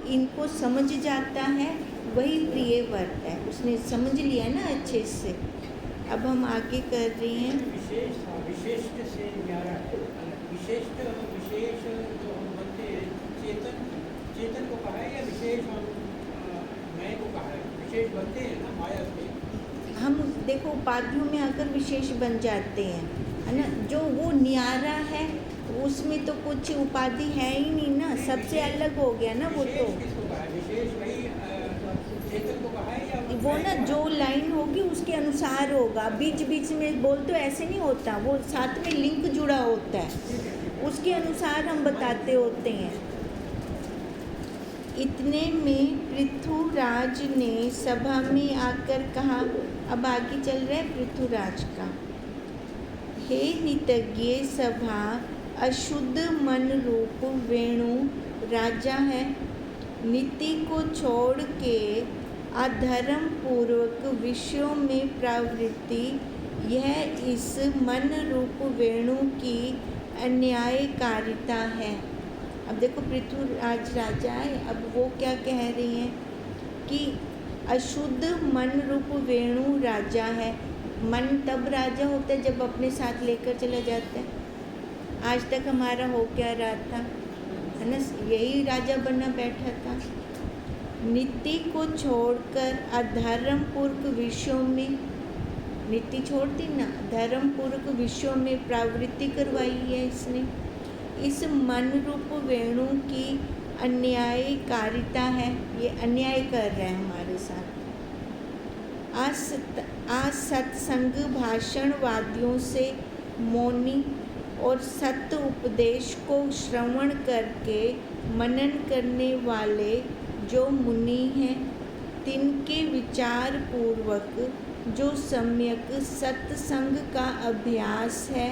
इनको समझ जाता है वही प्रिय वर्त है। उसने समझ लिया ना अच्छे से। अब हम आगे कर रही हैं। विशिष्ट से न्यारा है। विशिष्ट विशेष जो हम बनते हैं, चेतन को कहा है या विशेष हम नए को कहा है? विशेष बनते हैं ना माया से। हम देखो उपाधियों में आकर विशेष बन जाते हैं, है ना। जो वो न्यारा है उसमें तो कुछ उपाधि है ही नहीं ना, सबसे अलग हो गया ना वो। तो किसको कहा है? विशेष वही चेतन को कहा है या वो ना जो लाइन होगी उसके अनुसार होगा। बीच बीच में बोल तो ऐसे नहीं होता, वो साथ में लिंक जुड़ा होता है, उसके अनुसार हम बताते होते हैं। इतने में पृथुराज ने सभा में आकर कहा, अब आगे चल रहा है पृथुराज का। हे नितज्ञ सभा, अशुद्ध मन रूप वेणु राजा है। नीति को छोड़ के अधर्म पूर्वक विषयों में प्रवृत्ति, यह इस मन रूप वेणु की अन्यायकारिता है। अब देखो पृथुराज राजा है, अब वो क्या कह रही हैं कि अशुद्ध मन रूप वेणु राजा है। मन तब राजा होता है जब अपने साथ लेकर चला जाता है। आज तक हमारा हो क्या रहा था, है ना, यही राजा बना बैठा था। नीति को छोड़कर अधर्मपूर्वक विषयों में, नीति छोड़ दी ना, धर्मपूर्वक विषयों में प्रवृत्ति करवाई है इसने। इस मन रूप वेणु की अन्यायकारिता है, ये अन्याय कर रहा है हमारे साथ। असत्संग भाषणवादियों से मौनी और सत्य उपदेश को श्रवण करके मनन करने वाले जो मुनि हैं, तिनके विचार पूर्वक जो सम्यक सत्संग का अभ्यास है,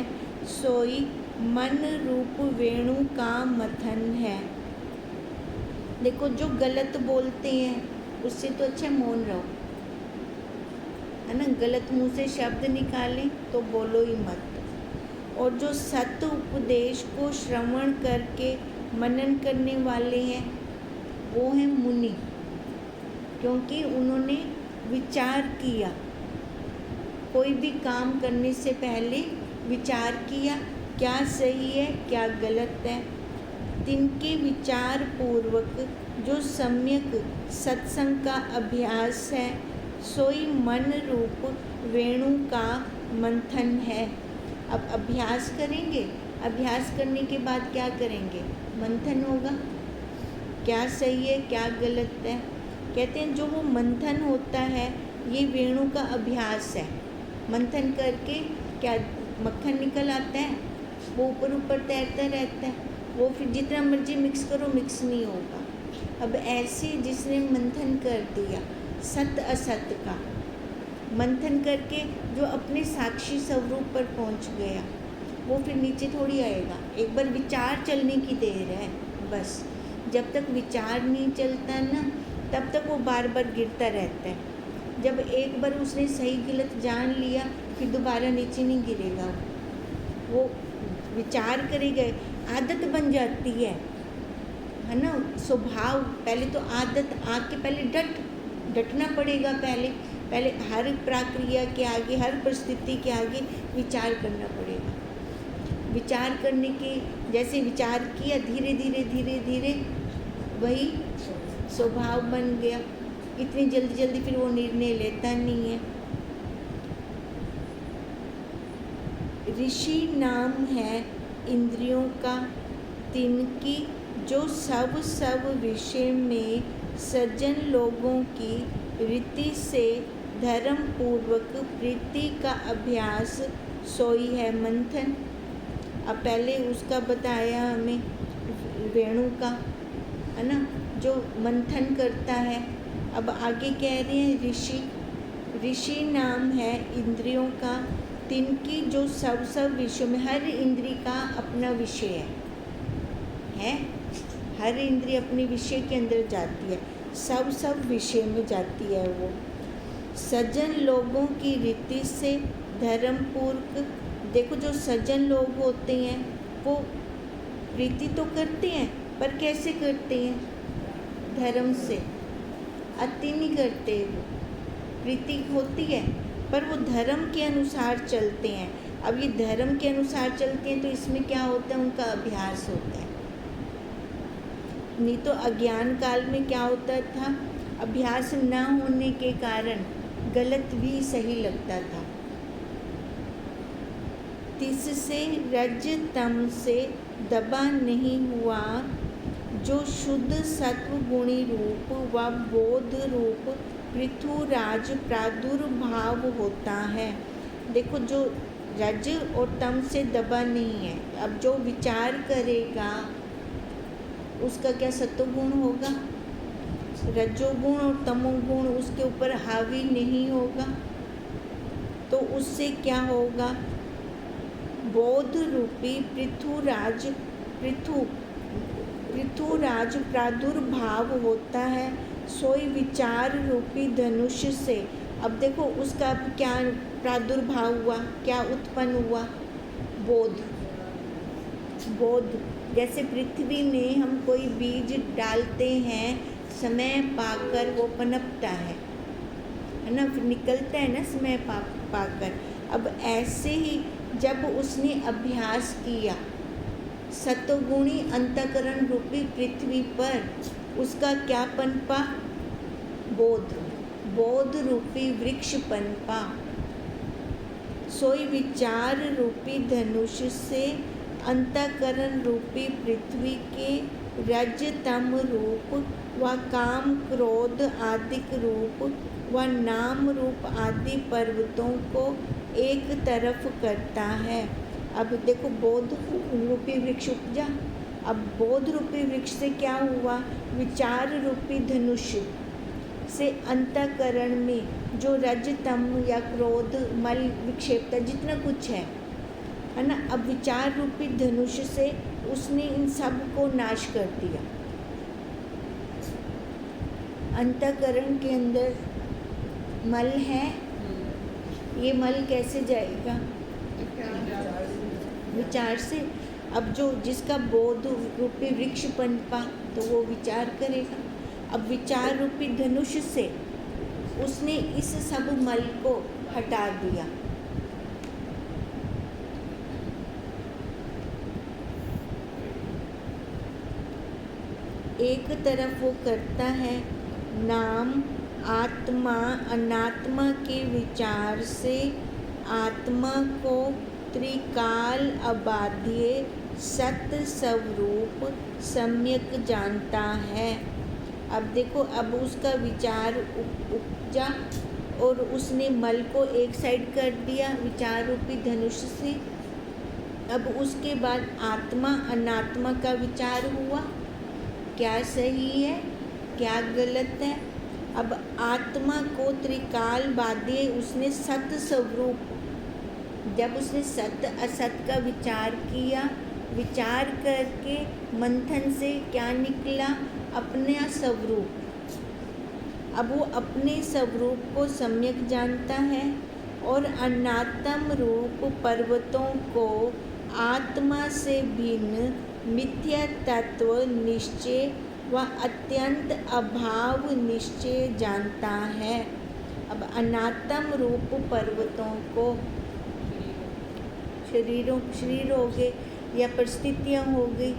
सोई मन रूप वेणु का मथन है। देखो जो गलत बोलते हैं उससे तो अच्छा मौन रहो, है ना। गलत मुंह से शब्द निकालें तो बोलो ही मत। और जो सत्य उपदेश को श्रवण करके मनन करने वाले हैं वो हैं मुनि, क्योंकि उन्होंने विचार किया। कोई भी काम करने से पहले विचार किया, क्या सही है क्या गलत है। तिनके विचार पूर्वक जो सम्यक सत्संग का अभ्यास है, सोई मन रूप वेणु का मंथन है। अब अभ्यास करेंगे, अभ्यास करने के बाद क्या करेंगे, मंथन होगा, क्या सही है क्या गलत है। कहते हैं जो वो मंथन होता है ये वेणु का अभ्यास है। मंथन करके क्या मक्खन निकल आता है, वो ऊपर ऊपर तैरता रहता है, वो फिर जितना मर्जी मिक्स करो मिक्स नहीं होगा। अब ऐसे जिसने मंथन कर दिया सत्य असत्य का, मंथन करके जो अपने साक्षी स्वरूप पर पहुंच गया, वो फिर नीचे थोड़ी आएगा। एक बार विचार चलने की देर है बस। जब तक विचार नहीं चलता ना तब तक वो बार बार गिरता रहता है। जब एक बार उसने सही गलत जान लिया फिर दोबारा नीचे नहीं गिरेगा। वो विचार करेगा, आदत बन जाती है ना, स्वभाव। पहले तो आदत आके पहले डटना पड़ेगा। पहले हर प्रक्रिया के आगे, हर परिस्थिति के आगे विचार करना पड़ेगा। विचार करने के जैसे विचार किया, धीरे धीरे धीरे धीरे वही स्वभाव बन गया। इतनी जल्दी जल्दी फिर वो निर्णय लेता नहीं है। ऋषि नाम है इंद्रियों का, तिनकी जो सब विषय में सज्जन लोगों की रीति से धर्म पूर्वक प्रीति का अभ्यास, सोई है मंथन। अब पहले उसका बताया हमें वेणु का, है ना, जो मंथन करता है। अब आगे कह रहे हैं ऋषि नाम है इंद्रियों का, तिनकी जो सब विषयों में, हर इंद्री का अपना विषय है। हर इंद्री अपने विषय के अंदर जाती है, सब विषय में जाती है वो। सज्जन लोगों की रीति से धर्मपूर्वक, देखो जो सज्जन लोग होते हैं वो प्रीति तो करते हैं पर कैसे करते हैं, धर्म से, अति नहीं करते, वो प्रीति होती है पर वो धर्म के अनुसार चलते हैं। अब ये धर्म के अनुसार चलते हैं तो इसमें क्या होता है, उनका अभ्यास होता है। नहीं तो अज्ञान काल में क्या होता था, अभ्यास न होने के कारण गलत भी सही लगता था। तिससे रज तम से दबा नहीं हुआ, जो शुद्ध सत्व गुणी रूप व बोध रूप पृथुराज प्रादुर्भाव होता है। देखो, जो रज और तम से दबा नहीं है, अब जो विचार करेगा उसका क्या सत्वगुण होगा, रजोगुण और तमोगुण उसके ऊपर हावी नहीं होगा, तो उससे क्या होगा, बोध रूपी पृथुराज प्रादुर्भाव होता है, सोई विचार रूपी धनुष से। अब देखो उसका अब क्या प्रादुर्भाव हुआ, क्या उत्पन्न हुआ, बोध। जैसे पृथ्वी में हम कोई बीज डालते हैं, समय पाकर वो पनपता है ना, फिर निकलता है ना समय पाकर। अब ऐसे ही जब उसने अभ्यास किया सत्वगुणी अंतःकरण रूपी पृथ्वी पर, उसका क्या पनपा, बोध रूपी वृक्ष पनपा, सोई विचार रूपी धनुष से अंतःकरण रूपी पृथ्वी के रज तम रूप व काम क्रोध आदिक रूप व नाम रूप आदि पर्वतों को एक तरफ करता है। अब देखो बोध रूपी वृक्ष उपजा, अब बोध रूपी वृक्ष से क्या हुआ, विचार रूपी धनुष से अंतःकरण में जो रज तम या क्रोध मल विक्षेपता जितना कुछ है ना, अब विचार रूपी धनुष से उसने इन सब को नाश कर दिया। अंतःकरण के अंदर मल है, ये मल कैसे जाएगा, विचार से। अब जो जिसका बोध रूपी वृक्ष पनपा तो वो विचार करेगा। अब विचार रूपी धनुष से उसने इस सब मल को हटा दिया। एक तरफ वो करता है नाम आत्मा अनात्मा के विचार से आत्मा को त्रिकाल अबाध्य सत्य स्वरूप सम्यक जानता है। अब देखो, अब उसका विचार उपजा और उसने मल को एक साइड कर दिया विचार रूपी धनुष से। अब उसके बाद आत्मा अनात्मा का विचार हुआ, क्या सही है क्या गलत है। अब आत्मा को त्रिकाल बाध्य उसने सत्य स्वरूप, जब उसने सत्य असत का विचार किया, विचार करके मंथन से क्या निकला, अपना स्वरूप। अब वो अपने स्वरूप को सम्यक जानता है और अनात्म रूप पर्वतों को आत्मा से भिन्न मिथ्या तत्व निश्चय व अत्यंत अभाव निश्चय जानता है। अब अनात्म रूप पर्वतों को शरीर हो गए या परिस्थितियाँ हो गई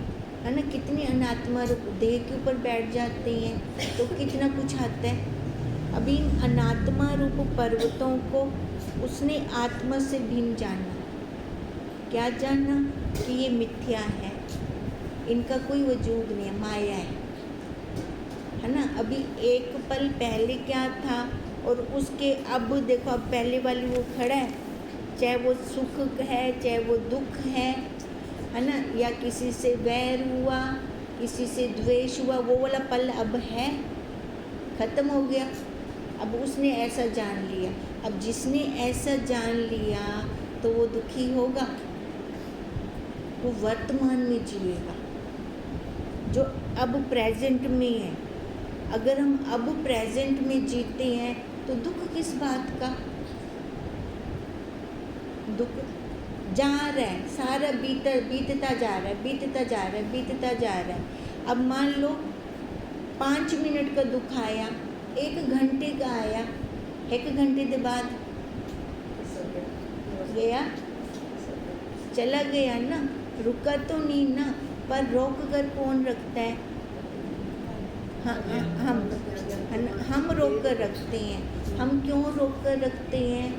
है ना, कितनी अनात्मा रूप देह के ऊपर बैठ जाते हैं तो कितना कुछ आता है। अभी इन अनात्मा रूप पर्वतों को उसने आत्मा से भिन्न जाना। क्या जाना कि ये मिथ्या है, इनका कोई वजूद नहीं है, माया है ना। अभी एक पल पहले क्या था और उसके अब देखो, अब पहले वाली वो खड़ा है, चाहे वो सुख है चाहे वो दुख है ना, या किसी से वैर हुआ किसी से द्वेष हुआ, वो वाला पल अब है, ख़त्म हो गया। अब उसने ऐसा जान लिया। अब जिसने ऐसा जान लिया तो वो दुखी होगा, वो वर्तमान में जिएगा जो अब प्रेजेंट में है। अगर हम अब प्रेजेंट में जीते हैं तो दुख किस बात का, दुख जा रहा है, सारा बीतता जा रहा है। अब मान लो 5 मिनट का दुख आया, 1 घंटे का आया, 1 घंटे के बाद गया, चला गया ना, रुका तो नहीं ना। पर रोक कर कौन रखता है? हम रोक कर रखते हैं। हम क्यों रोक कर रखते हैं?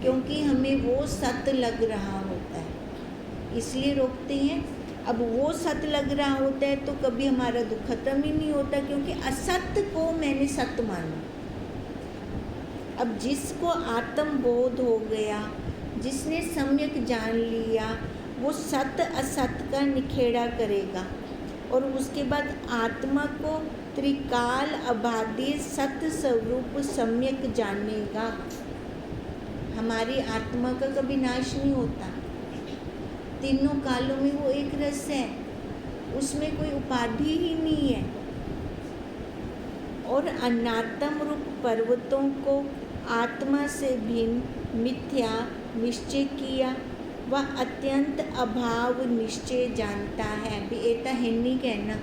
क्योंकि हमें वो सत्य लग रहा होता है, इसलिए रोकते हैं। अब वो सत्य लग रहा होता है तो कभी हमारा दुख खत्म ही नहीं होता, क्योंकि असत्य को मैंने सत्य माना। अब जिसको आत्म बोध हो गया, जिसने सम्यक जान लिया, वो सत्य असत्य का निखेड़ा करेगा और उसके बाद आत्मा को त्रिकाल अबाध्य सत्य स्वरूप सम्यक जानेगा। हमारी आत्मा का कभी नाश नहीं होता, तीनों कालों में वो एक रस है, उसमें कोई उपाधि ही नहीं है। और अनात्म रूप पर्वतों को आत्मा से भिन्न मिथ्या निश्चय किया, वह अत्यंत अभाव निश्चय जानता है। भी ऐसा है नहीं कहना,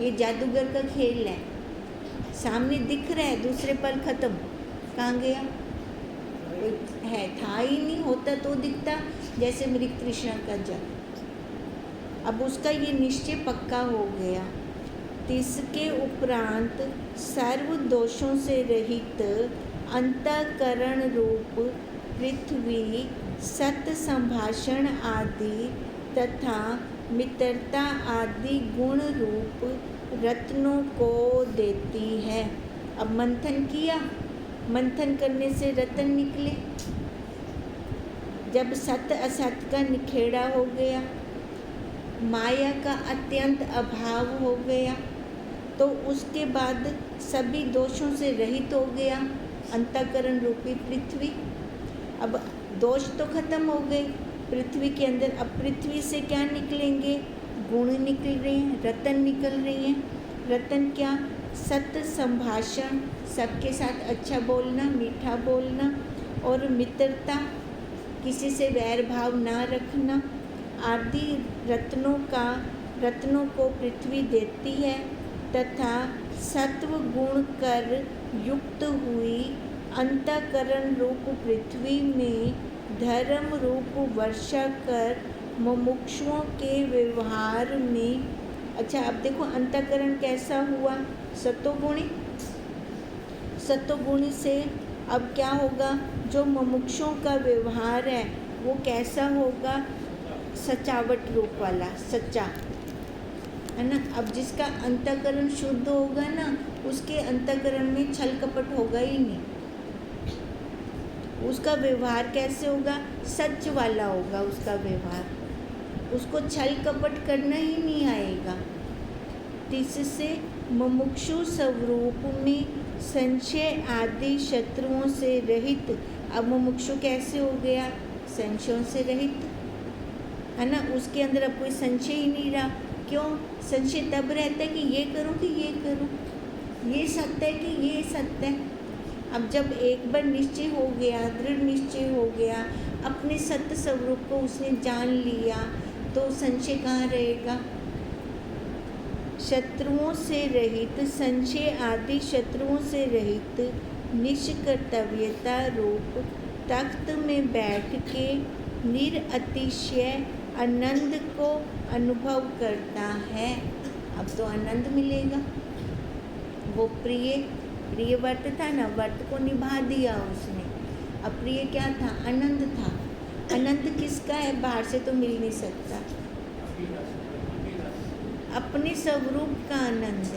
ये जादूगर का खेल है। सामने दिख रहा है, दूसरे पल खत्म, कहाँ गया? कोई है था ही नहीं, होता तो दिखता, जैसे मृग तृष्णा का जल। अब उसका ये निश्चय पक्का हो गया। इसके उपरांत सर्व दोषों से रहित अंतःकरण रूप पृथ्वी सत्य संभाषण आदि तथा मित्रता आदि गुण रूप रत्नों को देती है। अब मंथन किया, मंथन करने से रत्न निकले। जब सत्य असत्य का निखेड़ा हो गया, माया का अत्यंत अभाव हो गया, तो उसके बाद सभी दोषों से रहित हो गया अंतःकरण रूपी पृथ्वी। अब दोष तो खत्म हो गए पृथ्वी के अंदर। अब पृथ्वी से क्या निकलेंगे? गुण निकल रहे हैं, रतन निकल रही हैं। रतन क्या? सत्य संभाषण, सबके साथ अच्छा बोलना, मीठा बोलना, और मित्रता, किसी से वैर भाव ना रखना आदि रत्नों को पृथ्वी देती है। तथा सत्व गुण कर युक्त हुई अंतःकरण रूप पृथ्वी में धर्म रूप वर्षा कर मुमुक्षुओं के व्यवहार में। अच्छा, अब देखो अंतःकरण कैसा हुआ? सत्वगुणी। सत्वगुणी से अब क्या होगा? जो मुमुक्षुओं का व्यवहार है वो कैसा होगा? सचावट रूप वाला, सच्चा, है ना। अब जिसका अंतःकरण शुद्ध होगा ना, उसके अंतःकरण में छल कपट होगा ही नहीं। उसका व्यवहार कैसे होगा? सच वाला होगा उसका व्यवहार, उसको छल कपट करना ही नहीं आएगा। इससे मुमुक्षु स्वरूप में संशय आदि शत्रुओं से रहित। अब मुमुक्षु कैसे हो गया? संशयों से रहित, है ना। उसके अंदर अब कोई संशय ही नहीं रहा। क्यों? संशय तब रहता है कि ये करूं कि ये करूं, ये सत्य है कि ये सत्य है। अब जब एक बार निश्चय हो गया, दृढ़ निश्चय हो गया, अपने सत्य स्वरूप को उसने जान लिया, तो संशय कहाँ रहेगा? शत्रुओं से रहित, संशय आदि शत्रुओं से रहित निष्कर्तव्यता रूप तख्त में बैठ के निरअतिशय आनंद को अनुभव करता है। अब तो आनंद मिलेगा। वो प्रिय व्रत था ना, व्रत को निभा दिया उसने। अप्रिय क्या था? आनंद था। आनंद किसका है? बाहर से तो मिल नहीं सकता, अपने स्वरूप का आनंद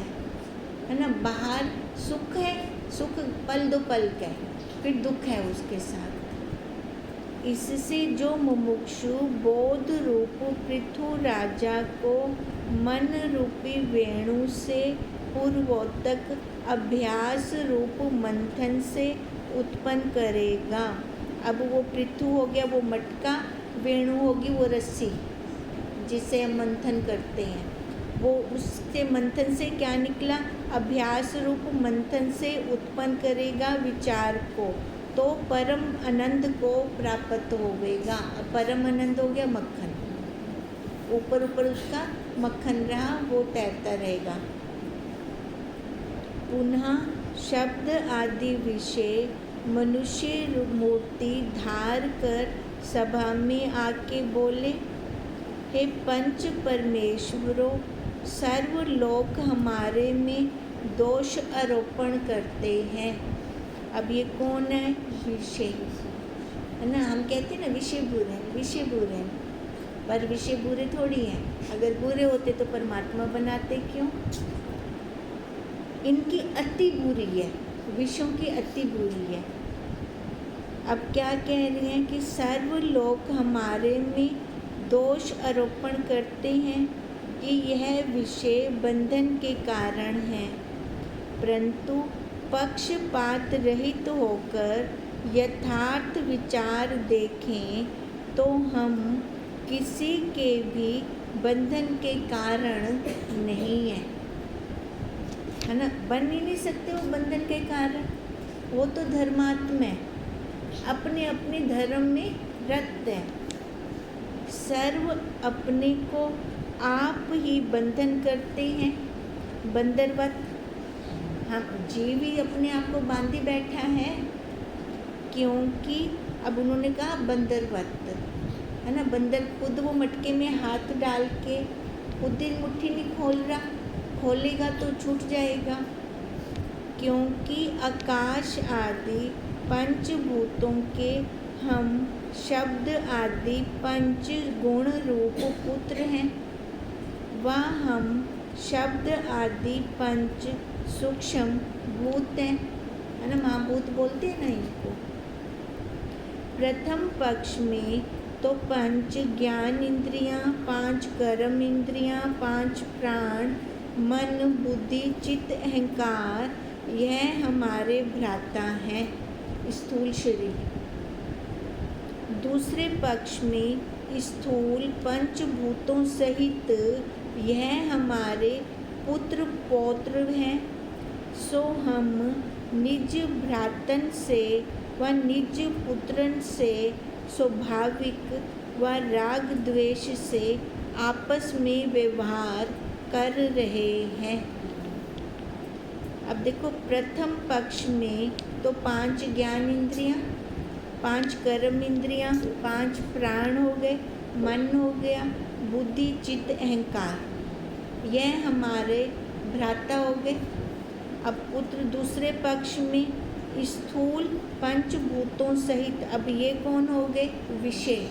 है ना। बाहर सुख है, सुख पल दो पल का है, फिर दुख है उसके साथ। इससे जो मुमुक्षु बोध रूप पृथु राजा को मन रूपी वेणु से पूर्वोत्तक अभ्यास रूप मंथन से उत्पन्न करेगा। अब वो पृथु हो गया वो मटका, वेणु होगी वो रस्सी जिसे हम मंथन करते हैं। वो उसके मंथन से क्या निकला? अभ्यास रूप मंथन से उत्पन्न करेगा विचार को, तो परम आनंद को प्राप्त होवेगा। परम आनंद हो गया मक्खन, ऊपर ऊपर उसका मक्खन रहा, वो तैरता रहेगा। पुनः शब्द आदि विषय मनुष्य मूर्ति धार कर सभा में आके बोले, हे पंच परमेश्वरों, सर्व लोग हमारे में दोष आरोपण करते हैं। अब ये कौन है? विषय है ना। हम कहते हैं ना विषय बुरे हैं, विषय बुरे हैं, पर विषय बुरे थोड़ी हैं। अगर बुरे होते तो परमात्मा बनाते क्यों? इनकी अति बुरी है, विषयों की अति बुरी है। अब क्या कह रहे हैं कि सर्व लोग हमारे में दोष आरोपण करते हैं कि यह विषय बंधन के कारण है, परंतु पक्षपात रहित होकर यथार्थ विचार देखें तो हम किसी के भी बंधन के कारण नहीं है ना। बन ही नहीं सकते वो बंधन के कारण। वो तो धर्मात्मा है, अपने अपने धर्म में रत है। सर्व अपने को आप ही बंधन करते हैं, बंदरवत। हम जीव ही अपने आप को बांधे बैठा है, क्योंकि अब उन्होंने कहा बंदरवत है ना। बंदर खुद वो मटके में हाथ डाल के खुद ही मुट्ठी नहीं खोल रहा, खोलेगा तो छूट जाएगा। क्योंकि आकाश आदि पंचभूतों के हम शब्द आदि पंच गुण रूप पुत्र हैं, व हम शब्द आदि पंच सूक्ष्म भूत हैं, है ना। महाभूत बोलते हैं ना इनको। प्रथम पक्ष में तो पंच ज्ञान इंद्रियां, पांच कर्म इंद्रियां, पांच प्राण, मन, बुद्धि, चित्त, अहंकार, यह हमारे भ्राता हैं, स्थूल शरीर। दूसरे पक्ष में स्थूल पंचभूतों सहित यह हमारे पुत्र पौत्र हैं। सो हम निज भ्रातन से व निज पुत्रन से स्वाभाविक व राग द्वेष से आपस में व्यवहार कर रहे हैं। अब देखो, प्रथम पक्ष में तो पांच ज्ञान इंद्रियां, पांच कर्म इंद्रियां, पांच प्राण हो गए, मन हो गया, बुद्धि, चित्त, अहंकार, यह हमारे भ्राता हो गए। अब पुत्र दूसरे पक्ष में स्थूल पंचभूतों सहित, अब ये कौन हो गए? विषय,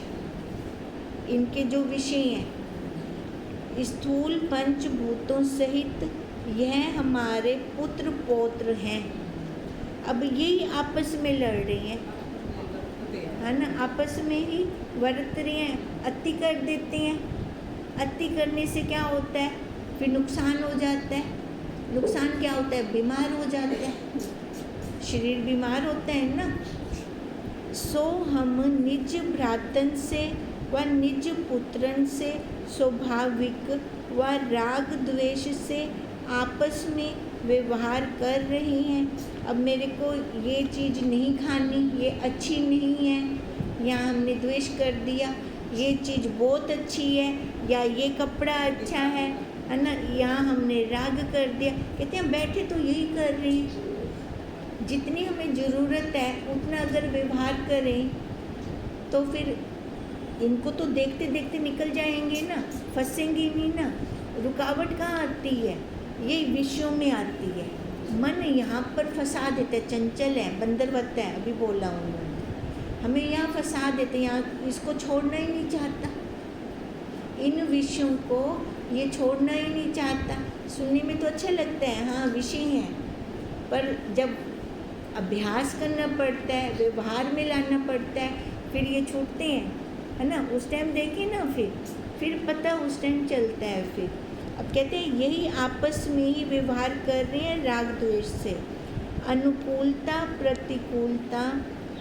इनके जो विषय हैं, स्थूल पंचभूतों सहित यह हमारे पुत्र पौत्र हैं। अब यही आपस में लड़ रहे हैं, है ना। आपस में ही वर्त रहे हैं, अति कर देते हैं। अति करने से क्या होता है? फिर नुकसान हो जाता है। नुकसान क्या होता है? बीमार हो जाते हैं, शरीर बीमार होता है ना। सो हम निज भ्रातन से व निज पुत्रन से स्वाभाविक व राग द्वेष से आपस में व्यवहार कर रही हैं। अब मेरे को ये चीज़ नहीं खानी, ये अच्छी नहीं है, या हमने द्वेष कर दिया, ये चीज़ बहुत अच्छी है, या ये कपड़ा अच्छा है ना, या हमने राग कर दिया। कहते हैं बैठे तो यही कर रहे हैं, जितनी हमें ज़रूरत है उतना अगर व्यवहार करें तो फिर इनको तो देखते देखते निकल जाएंगे ना, फंसेंगे नहीं ना। रुकावट कहाँ आती है? ये विषयों में आती है। मन यहाँ पर फंसा देता है, चंचल है, बंदरवत है, अभी बोला उन्होंने, हमें यहाँ फंसा देते, यहाँ इसको छोड़ना ही नहीं चाहता, इन विषयों को ये छोड़ना ही नहीं चाहता। सुनने में तो अच्छा लगता है, हाँ विषय हैं, पर जब अभ्यास करना पड़ता है, व्यवहार में लाना पड़ता है, फिर ये छूटते हैं, है ना। उस टाइम देखिए ना, फिर पता उस टाइम चलता है। फिर अब कहते हैं यही आपस में ही व्यवहार कर रहे हैं राग द्वेष से। अनुकूलता प्रतिकूलता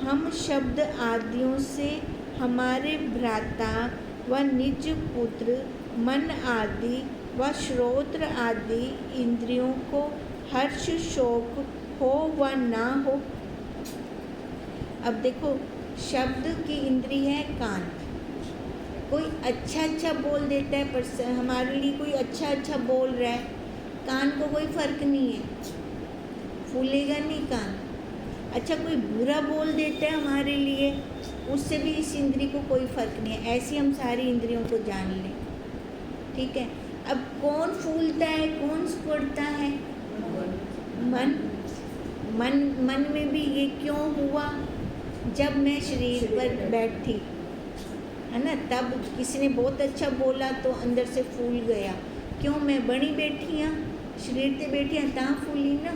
हम शब्द आदियों से हमारे भ्राता व निज पुत्र मन आदि व श्रोत्र आदि इंद्रियों को हर्ष शोक हो व ना हो। अब देखो, शब्द की इंद्री है कान। कोई अच्छा अच्छा बोल देता है, पर हमारे लिए कोई अच्छा अच्छा बोल रहा है, कान को कोई फ़र्क नहीं है, फूलेगा नहीं कान। अच्छा, कोई बुरा बोल देता है हमारे लिए, उससे भी इस इंद्री को कोई फर्क नहीं है। ऐसे हम सारी इंद्रियों को जान लें, ठीक है। अब कौन फूलता है, कौन सिकुड़ता है? मन। मन में भी ये क्यों हुआ? जब मैं शरीर पर बैठी, है ना, तब किसी ने बहुत अच्छा बोला तो अंदर से फूल गया। क्यों? मैं बनी बैठी हाँ, शरीर पे बैठी हाँ, ता फूली ना।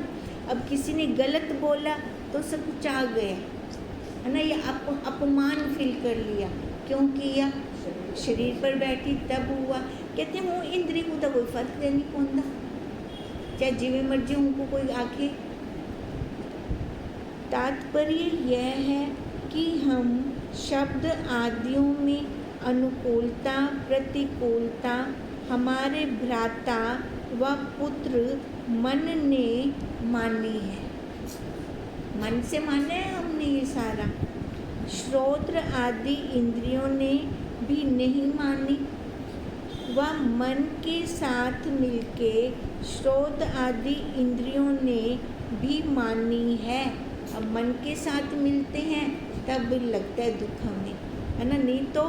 अब किसी ने गलत बोला तो सब कुछ आ गया, है ना। ये अपमान फील कर लिया। क्यों किया? शरीर पर बैठी तब हुआ। कहते हैं वो इंद्री को तो कोई फर्क नहीं पड़ता, चाहे जिवे मर्जी उनको कोई आके। तात्पर्य यह है कि हम शब्द आदियों में अनुकूलता प्रतिकूलता हमारे भ्राता व पुत्र मन ने मानी है। मन से माना है हमने ये सारा। श्रोत्र आदि इंद्रियों ने भी नहीं मानी, वह मन के साथ मिलके श्रोत आदि इंद्रियों ने भी मानी है। अब मन के साथ मिलते हैं तब लगता है दुख हमें, है ना। नहीं तो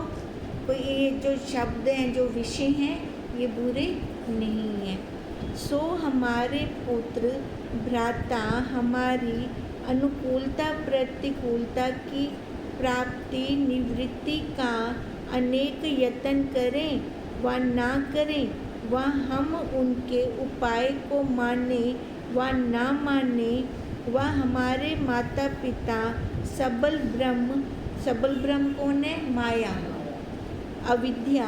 कोई ये जो शब्द हैं, जो विषय हैं, ये बुरे नहीं हैं। सो हमारे पुत्र भ्राता हमारी अनुकूलता प्रतिकूलता की प्राप्ति निवृत्ति का अनेक यत्न करें व ना करें, व हम उनके उपाय को माने व ना माने, व हमारे माता पिता सबल ब्रह्म कौन है? माया, अविद्या,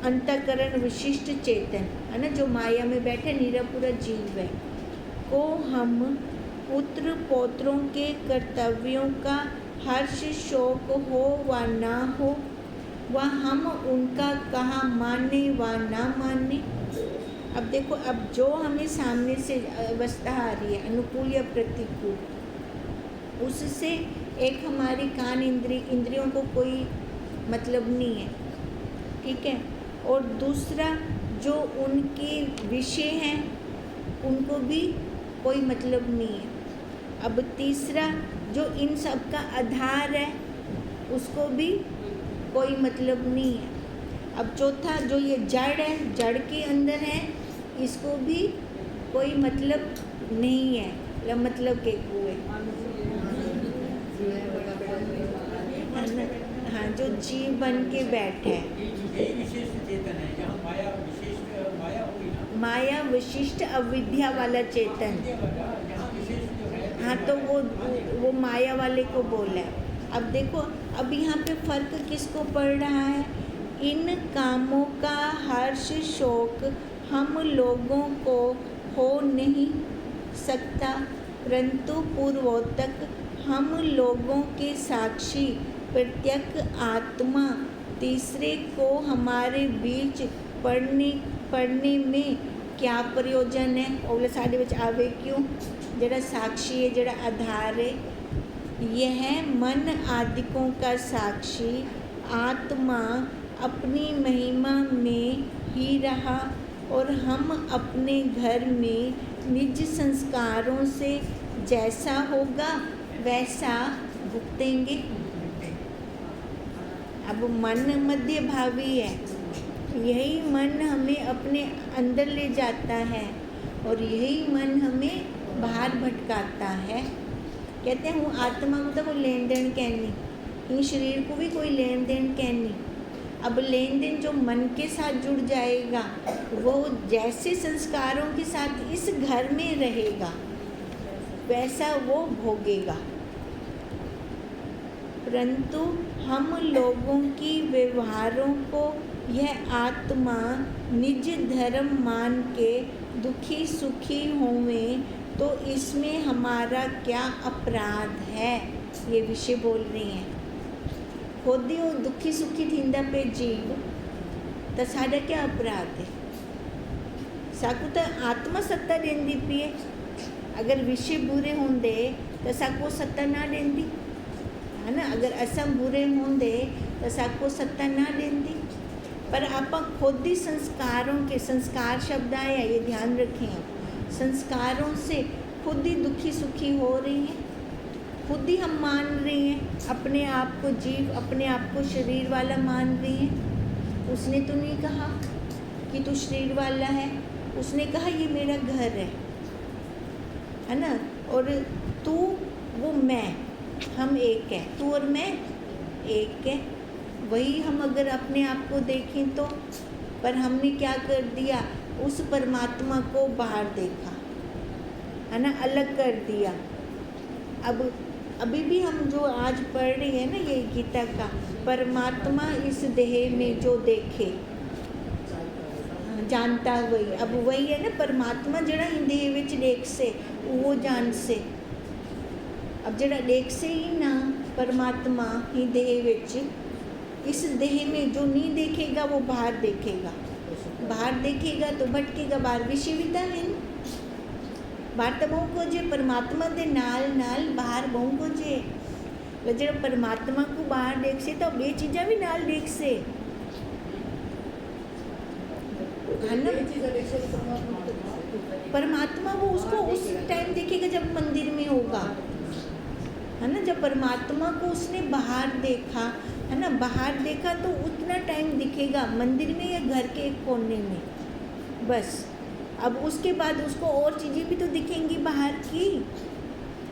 अंतःकरण विशिष्ट चेतन, है ना, जो माया में बैठे निरापूरा जीव है, को हम पुत्र पौत्रों के कर्तव्यों का हर्ष शोक हो व ना हो, व हम उनका कहा माने व ना माने। अब देखो, अब जो हमें सामने से अवस्था आ रही है, अनुकूल या प्रतिकूल, उससे एक हमारी कान इंद्रियों को कोई मतलब नहीं है, ठीक है। और दूसरा जो उनके विषय हैं उनको भी कोई मतलब नहीं है। अब तीसरा जो इन सब का आधार है उसको भी कोई मतलब नहीं है। अब चौथा जो ये जड़ है, जड़ के अंदर है, इसको भी कोई मतलब नहीं है। मतलब के कुएं, हाँ, जो जीव बन के बैठे हैं। यही विशिष्ट चेतन है, जहाँ माया विशिष्ट माया होगी ना, माया विशिष्ट अविद्या वाला चेतन, जहाँ विशिष्ट जो है, हाँ, तो वो माया वाले को बोला है। अब देखो, अब यहाँ पे फर्क किसको पड़ रहा है? इन कामों का हर्ष शोक हम लोगों को हो नहीं सकता, परंतु पूर्वोत्तक हम लोगों के साक्षी प्रत्यक्ष आत्मा तीसरे को हमारे बीच पढ़ने में क्या प्रयोजन है? ओले साढ़े बच आवे क्यों? जरा साक्षी है, जरा आधार है, यह मन आदिकों का साक्षी आत्मा अपनी महिमा में ही रहा, और हम अपने घर में निज संस्कारों से जैसा होगा वैसा भुगतेंगे। अब मन मध्य भावी है, यही मन हमें अपने अंदर ले जाता है और यही मन हमें बाहर भटकाता है। कहते हैं हूँ आत्मा को तो कोई लेन देन कहनी, इन शरीर को भी कोई लेन देन कहनी। अब लेन देन जो मन के साथ जुड़ जाएगा वो जैसे संस्कारों के साथ इस घर में रहेगा वैसा वो भोगेगा, परंतु हम लोगों की व्यवहारों को यह आत्मा निज धर्म मान के दुखी सुखी होवें तो इसमें हमारा क्या अपराध है? ये विषय बोल रही हैं। खुद ही वो दुखी सुखी थींदा पे जीव तो साडा क्या अपराध है? साकू तो आत्मा सत्ता देंदी पिए, अगर विषय बुरे होंदे तो साकू सत्ता ना देंदी, है ना। अगर असम बुरे होंदे तो साकू सत्ता ना देंदी, पर आप खुद ही संस्कारों के, संस्कार शब्द आया ये ध्यान रखें आप, संस्कारों से खुद ही दुखी सुखी हो रही हैं, खुद ही हम मान रही हैं अपने आप को जीव, अपने आप को शरीर वाला मान रही हैं। उसने तो नहीं कहा कि तू शरीर वाला है, उसने कहा ये मेरा घर है ना, और तू वो मैं, हम एक है, तू और मैं एक है। वही हम अगर अपने आप को देखें तो, पर हमने क्या कर दिया, उस परमात्मा को बाहर देखा है ना, अलग कर दिया। अब अभी भी हम जो आज पढ़ रहे हैं ना ये गीता का, परमात्मा इस देह में जो देखे जानता वही, अब वही है ना परमात्मा जड़ा इन देह विच देख से वो जान से। अब जड़ा देख से ही ना परमात्मा ही देह विच, इस देह में जो नहीं देखेगा वो बाहर देखेगा, बाहर देखेगा तो भटकेगा, बाहर विषय विदा है, बाहर तो बहु को जे परमात्मा दे नाल नाल बाहर बहु को जे, जो परमात्मा को बाहर देख से तो बे चीज़ा भी नाल देख से है ना। परमात्मा वो उसको उस टाइम देखेगा जब मंदिर में होगा है ना, जब परमात्मा को उसने बाहर देखा है ना, बाहर देखा तो उतना टाइम दिखेगा मंदिर में या घर के एक कोने में बस। अब उसके बाद उसको और चीज़ें भी तो दिखेंगी बाहर की।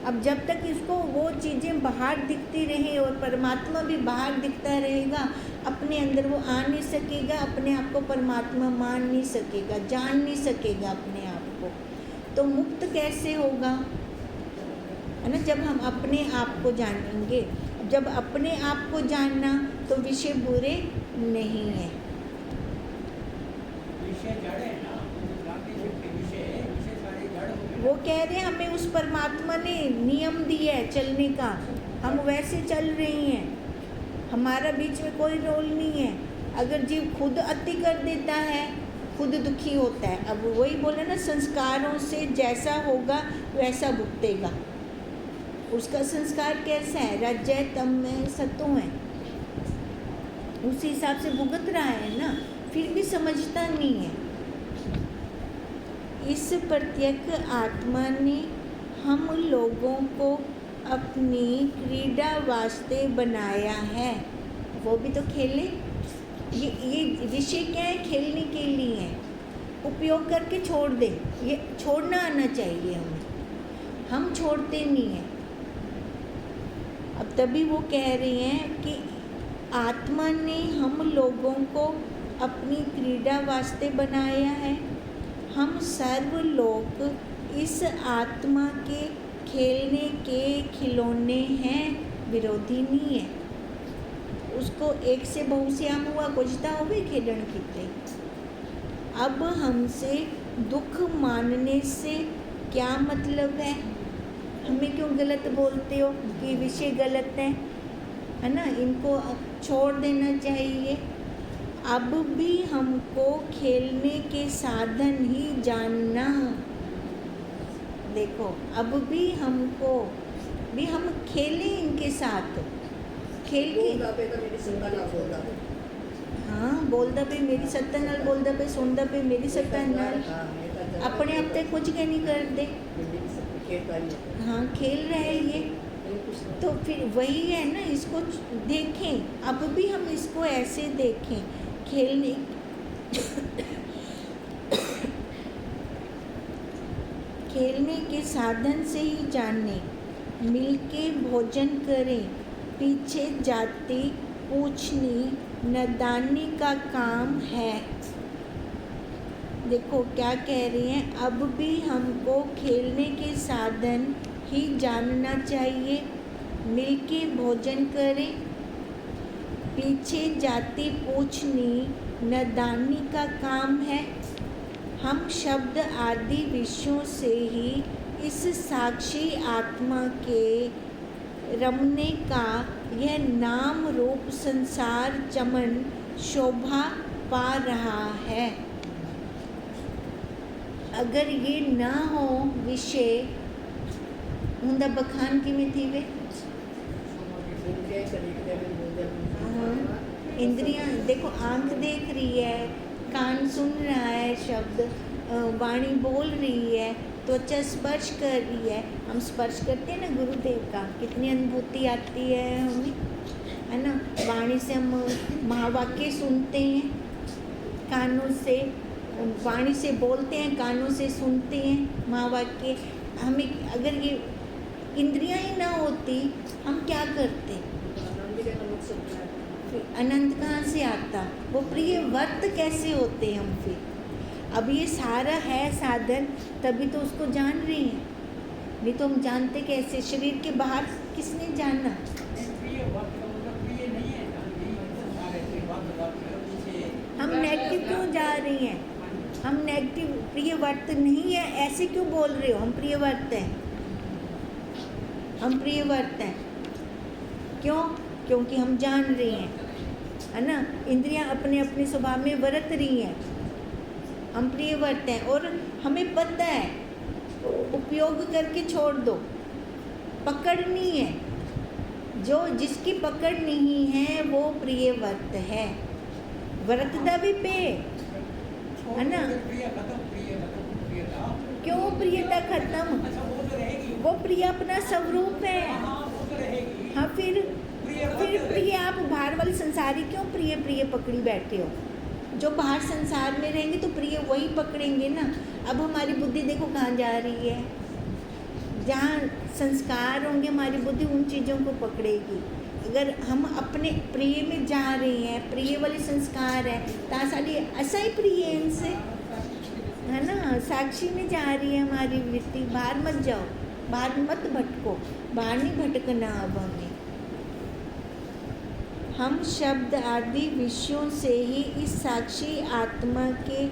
अब जब तक इसको वो चीज़ें बाहर दिखती रहे और परमात्मा भी बाहर दिखता रहेगा, अपने अंदर वो आ नहीं सकेगा, अपने आप को परमात्मा मान नहीं सकेगा, जान नहीं सकेगा अपने आप को, तो मुक्त कैसे होगा है ना, जब हम अपने आप को जानेंगे। जब अपने आप को जानना तो विषय बुरे नहीं हैं, विषय जड़ है ना, विषय सारे जड़ हो गए। वो कह रहे हैं हमें उस परमात्मा ने नियम दिया है चलने का, हम वैसे चल रही हैं, हमारा बीच में कोई रोल नहीं है। अगर जीव खुद अति कर देता है, खुद दुखी होता है। अब वही बोले ना, संस्कारों से जैसा होगा वैसा भुगतेगा। उसका संस्कार कैसा है, रज है, तम है, सतो है, उसी हिसाब से भुगत रहा है ना, फिर भी समझता नहीं है। इस प्रत्येक आत्मा ने हम लोगों को अपनी क्रीड़ा वास्ते बनाया है, वो भी तो खेले। ये विषय क्या है, खेलने के लिए है, उपयोग करके छोड़ दे, ये छोड़ना आना चाहिए हमें, हम छोड़ते नहीं हैं। अब तभी वो कह रहे हैं कि आत्मा ने हम लोगों को अपनी क्रीड़ा वास्ते बनाया है, हम सर्व लोग इस आत्मा के खेलने के खिलौने हैं, विरोधी नहीं है। उसको एक से बहुश्याम हुआ कुछता हो भी खेलन किते। अब हमसे दुख मानने से क्या मतलब है, हमें क्यों गलत बोलते हो कि विषय गलत है ना, इनको छोड़ देना चाहिए। अब भी हमको खेलने के साधन ही जानना, देखो अब भी हमको भी हम खेलें इनके साथ, खेल के हाँ बोलदा पे मेरी सत्ता नाल, बोलदा पे सुनदा पे मेरी सत्ता नाल, अपने आप तक कुछ क्या नहीं कर दे, हाँ खेल रहे ये, तो फिर वही है ना, इसको देखें, अब भी हम इसको ऐसे देखें, खेलने खेलने के साधन से ही जाने, मिलके भोजन करें, पीछे जाती पूछनी नादानी का काम है। देखो क्या कह रही हैं, अब भी हमको खेलने के साधन ही जानना चाहिए, मिलके भोजन करें, पीछे जाती पूछनी नादानी का काम है। हम शब्द आदि विषयों से ही इस साक्षी आत्मा के रमने का यह नाम रूप संसार चमन शोभा पा रहा है। अगर ये ना हो विषय उनका बखान किमें थी वे, इंद्रियां देखो, आंख देख रही है, कान सुन रहा है शब्द, वाणी बोल रही है, त्वचा स्पर्श कर रही है, हम स्पर्श करते हैं ना गुरुदेव का, कितनी अनुभूति आती है हमें, है ना। वाणी से हम महावाक्य सुनते हैं, कानों से, वाणी से बोलते हैं, कानों से सुनते हैं महावाक्य। हमें अगर ये इंद्रियां ही ना होती हम क्या करते? फिर आनंद कहाँ से आता? वो प्रिय वर्त कैसे होते हम फिर? अब ये सारा है साधन, तभी तो उसको जान रहे हैं, नहीं तो हम जानते कैसे? शरीर के बाहर किसने जाना? हम नेगेटिव क्यों जा रही हैं? हम नेगेटिव, प्रिय वर्त नहीं है ऐसे क्यों बोल रहे हो? हम प्रिय वर्त हैं, हम प्रिय वर्त हैं। क्यों? क्योंकि हम जान रहे हैं, है ना। इंद्रियां अपने अपने स्वभाव में वर्त रही हैं, हम प्रिय वर्त हैं और हमें पता है, उपयोग करके छोड़ दो, पकड़नी है। जो जिसकी पकड़ नहीं है वो प्रिय वर्त है, वर्तदा भी पे, है ना। क्यों प्रियता खत्म? वो प्रिय अपना स्वरूप है। हाँ, फिर प्रिय आप बाहर वाले संसारी क्यों प्रिय प्रिय पकड़ी बैठे हो? जो बाहर संसार में रहेंगे तो प्रिय वही पकड़ेंगे ना। अब हमारी बुद्धि देखो कहाँ जा रही है, जहाँ संस्कार होंगे हमारी बुद्धि उन चीज़ों को पकड़ेगी। अगर हम अपने प्रिय में जा रहे हैं, प्रिय वाले संस्कार है, तासाली ऐसा ही प्रिय है इनसे, है ना। साक्षी में जा रही है हमारी वृत्ति, बाहर मत जाओ, बाहर मत भटको, बाहर नहीं भटकना। अब हम शब्द आदि विषयों से ही इस साक्षी आत्मा के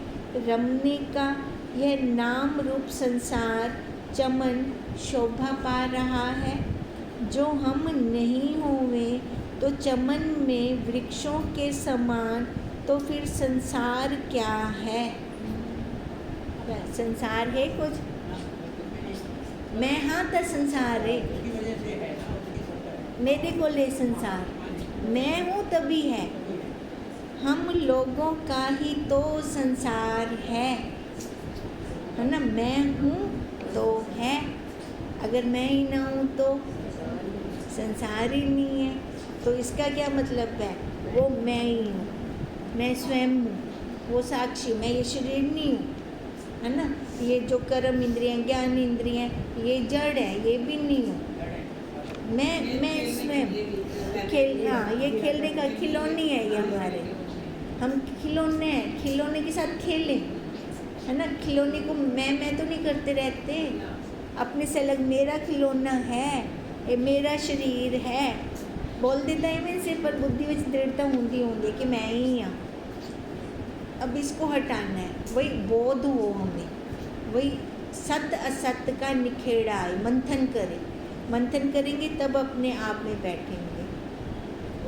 रमने का यह नाम रूप संसार चमन शोभा पा रहा है। जो हम नहीं होवे तो चमन में वृक्षों के समान, तो फिर संसार क्या है? संसार है कुछ? मैं हाँ तो संसार है, मेरे को ले संसार, मैं हूँ तभी है। हम लोगों का ही तो संसार है ना। मैं हूँ तो है, अगर मैं ही ना हूँ तो संसार ही नहीं है। तो इसका क्या मतलब है? वो मैं ही हूँ, मैं स्वयं हूँ, वो साक्षी, मैं ये शरीर नहीं हूँ, है ना। ये जो कर्म इंद्रियाँ, ज्ञान इंद्रियाँ, ये जड़ है, ये भी नहीं हूँ मैं स्वयं। हाँ, ये खेलने का खिलौने है, ये हमारे, हम खिलौने हैं, खिलौने के साथ खेलें, है ना। खिलौने को मैं तो नहीं करते रहते, अपने से अलग मेरा खिलौना है, ये मेरा शरीर है, बोल देता है मैं से, पर बुद्धि में दृढ़ता होंगी कि मैं ही हाँ। अब इसको हटाना है, वही बोध हो हमें, वही सत्य असत्य का निखेड़ा है। मंथन करें, मंथन करेंगे तब अपने आप में बैठेंगे।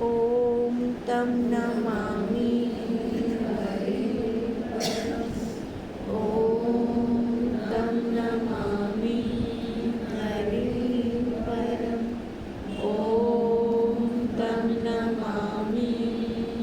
ओम तम नमामि, ओम